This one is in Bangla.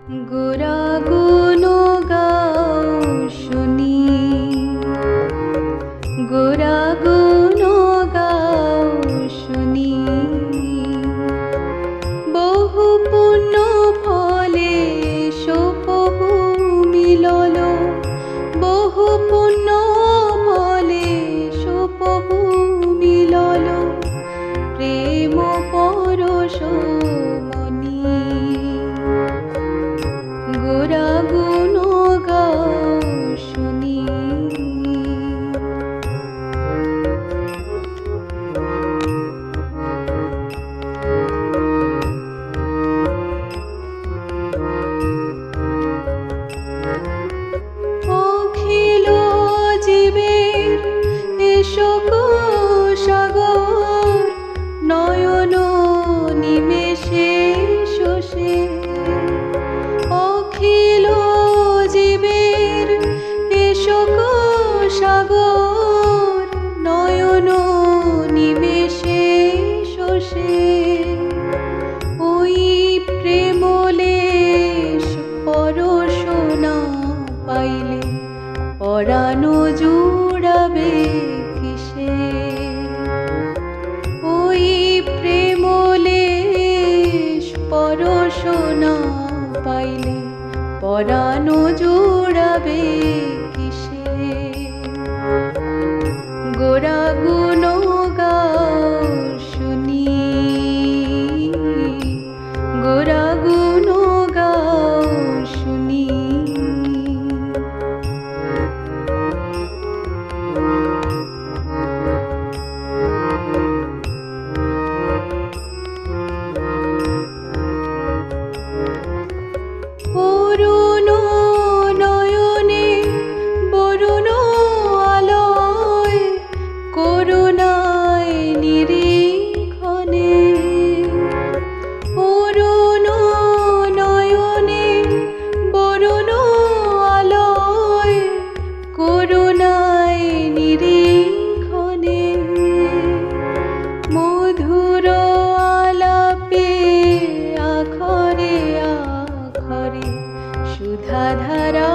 গোরা গুণ গাও শুনি, গোরা গুণ গাও শুনি। বহু পুণ্য ফলে সোপহু মিলল, বহু পুণ্য ফলে সোপহু মিলল। প্রেম পরশ মনি, গোরা গুণ গাও শুনি। অখিল জীবের এসক সাগর, নয়ন নিমেষে শোষে। অখিল জীবের এসক সাগর, নয়ন নিমেষে শোষে। ওই প্রেমলেশ পরশ না পাইলে পরাণ জুড়াবে কিসে? ওই প্রেমলেশ পরশ না পাইলে পরাণ জুড়াবে কিসে? গোরা গুণ গাও শুনি, গোরা গুণ গাও শুনি। অরুণ নয়নে বরুণ আলয়, করুণায় নিরীক্ষণে। অরুণ নয়নে বরুণ আলয়, করুণায় নিরীক্ষণে। মধুর আলাপে আখরে আখরে সুধাধারা